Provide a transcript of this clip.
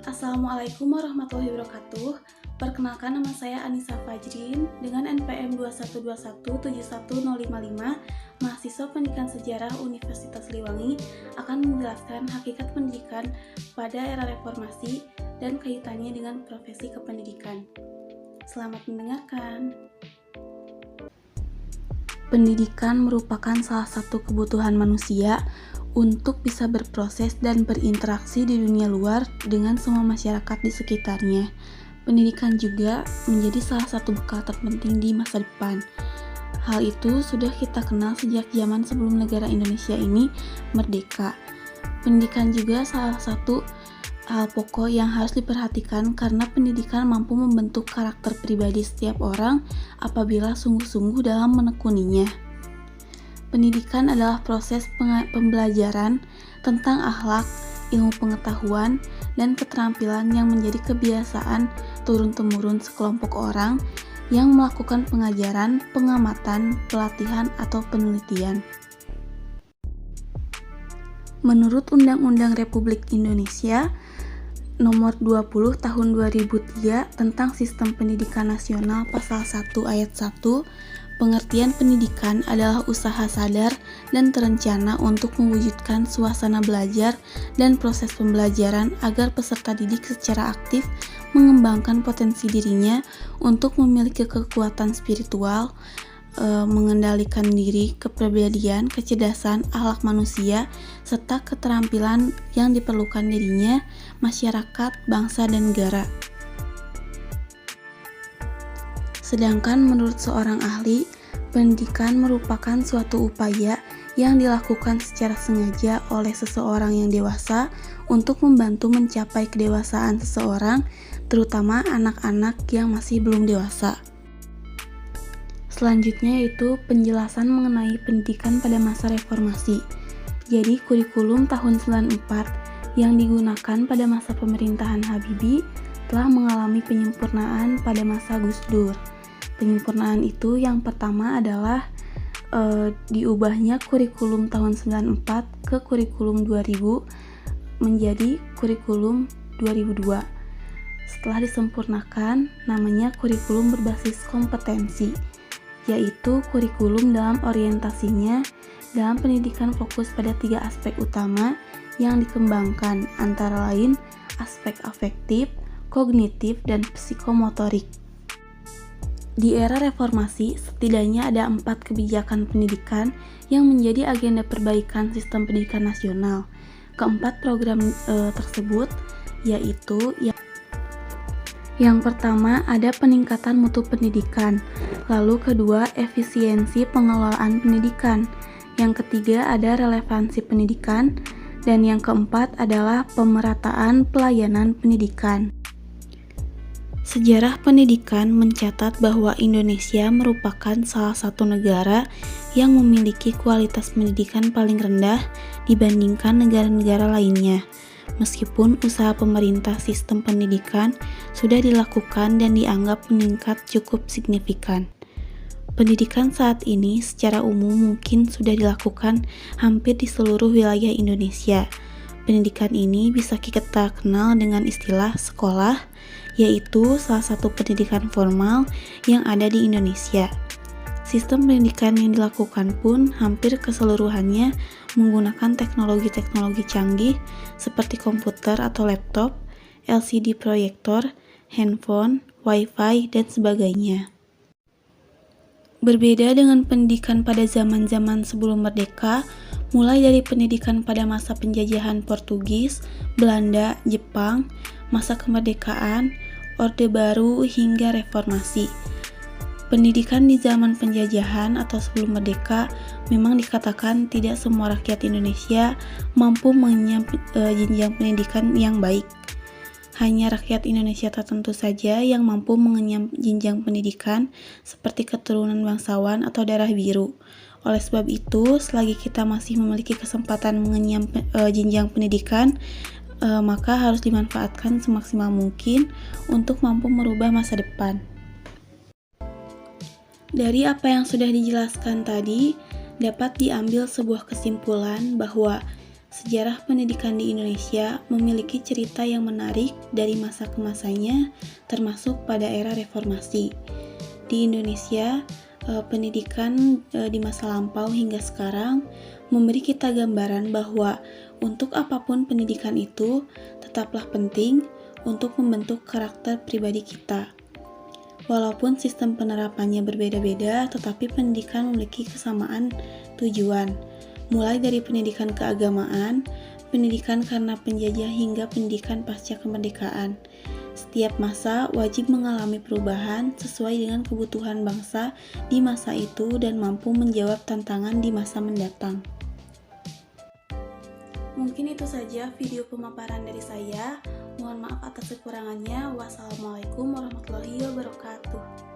Assalamualaikum warahmatullahi wabarakatuh. Perkenalkan, nama saya Anissa Fajrin dengan NPM 212171055, mahasiswa Pendidikan Sejarah Universitas Siliwangi, akan menjelaskan hakikat pendidikan pada era reformasi dan kaitannya dengan profesi kependidikan. Selamat mendengarkan. Pendidikan merupakan salah satu kebutuhan manusia untuk bisa berproses dan berinteraksi di dunia luar dengan semua masyarakat di sekitarnya. Pendidikan juga menjadi salah satu bekal terpenting di masa depan. Hal itu sudah kita kenal sejak zaman sebelum negara Indonesia ini merdeka. Pendidikan juga salah satu hal pokok yang harus diperhatikan karena pendidikan mampu membentuk karakter pribadi setiap orang apabila sungguh-sungguh dalam menekuninya. Pendidikan adalah proses pembelajaran tentang akhlak, ilmu pengetahuan, dan keterampilan yang menjadi kebiasaan turun-temurun sekelompok orang yang melakukan pengajaran, pengamatan, pelatihan, atau penelitian. Menurut Undang-Undang Republik Indonesia Nomor 20 Tahun 2003 tentang Sistem Pendidikan Nasional Pasal 1 Ayat 1, pengertian pendidikan adalah usaha sadar dan terencana untuk mewujudkan suasana belajar dan proses pembelajaran agar peserta didik secara aktif mengembangkan potensi dirinya untuk memiliki kekuatan spiritual, mengendalikan diri, kepribadian, kecerdasan, akhlak manusia, serta keterampilan yang diperlukan dirinya, masyarakat, bangsa, dan negara. Sedangkan menurut seorang ahli, pendidikan merupakan suatu upaya yang dilakukan secara sengaja oleh seseorang yang dewasa untuk membantu mencapai kedewasaan seseorang, terutama anak-anak yang masih belum dewasa. Selanjutnya yaitu penjelasan mengenai pendidikan pada masa reformasi. Jadi kurikulum tahun 94 yang digunakan pada masa pemerintahan Habibie telah mengalami penyempurnaan pada masa Gus Dur. Penyempurnaan itu yang pertama adalah diubahnya kurikulum tahun 94 ke kurikulum 2000 menjadi kurikulum 2002. Setelah disempurnakan, namanya kurikulum berbasis kompetensi, yaitu kurikulum dalam orientasinya dalam pendidikan fokus pada 3 aspek utama yang dikembangkan, antara lain aspek afektif, kognitif, dan psikomotorik. Di era reformasi, setidaknya ada 4 kebijakan pendidikan yang menjadi agenda perbaikan sistem pendidikan nasional. Keempat program tersebut yaitu yang pertama ada peningkatan mutu pendidikan, lalu kedua efisiensi pengelolaan pendidikan, yang ketiga ada relevansi pendidikan, dan yang keempat adalah pemerataan pelayanan pendidikan. Sejarah pendidikan mencatat bahwa Indonesia merupakan salah satu negara yang memiliki kualitas pendidikan paling rendah dibandingkan negara-negara lainnya. Meskipun usaha pemerintah sistem pendidikan sudah dilakukan dan dianggap meningkat cukup signifikan. Pendidikan saat ini secara umum mungkin sudah dilakukan hampir di seluruh wilayah Indonesia. Pendidikan ini bisa kita kenal dengan istilah sekolah, yaitu salah satu pendidikan formal yang ada di Indonesia. Sistem pendidikan yang dilakukan pun hampir keseluruhannya menggunakan teknologi-teknologi canggih seperti komputer atau laptop, LCD proyektor, handphone, wifi, dan sebagainya. Berbeda dengan pendidikan pada zaman-zaman sebelum merdeka, mulai dari pendidikan pada masa penjajahan Portugis, Belanda, Jepang, masa kemerdekaan, Orde Baru, hingga reformasi. Pendidikan di zaman penjajahan atau sebelum merdeka memang dikatakan tidak semua rakyat Indonesia mampu mengenyam jenjang pendidikan yang baik. Hanya rakyat Indonesia tertentu saja yang mampu mengenyam jenjang pendidikan seperti keturunan bangsawan atau darah biru. Oleh sebab itu, selagi kita masih memiliki kesempatan mengenyam jenjang pendidikan, maka harus dimanfaatkan semaksimal mungkin untuk mampu merubah masa depan. Dari apa yang sudah dijelaskan tadi, dapat diambil sebuah kesimpulan bahwa sejarah pendidikan di Indonesia memiliki cerita yang menarik dari masa ke masanya, termasuk pada era reformasi. Di Indonesia, pendidikan di masa lampau hingga sekarang memberi kita gambaran bahwa untuk apapun pendidikan itu tetaplah penting untuk membentuk karakter pribadi kita. Walaupun sistem penerapannya berbeda-beda, tetapi pendidikan memiliki kesamaan tujuan, mulai dari pendidikan keagamaan, pendidikan karena penjajah hingga pendidikan pasca kemerdekaan. Setiap masa wajib mengalami perubahan sesuai dengan kebutuhan bangsa di masa itu dan mampu menjawab tantangan di masa mendatang. Mungkin itu saja video pemaparan dari saya. Mohon maaf atas kekurangannya. Wassalamualaikum warahmatullahi wabarakatuh.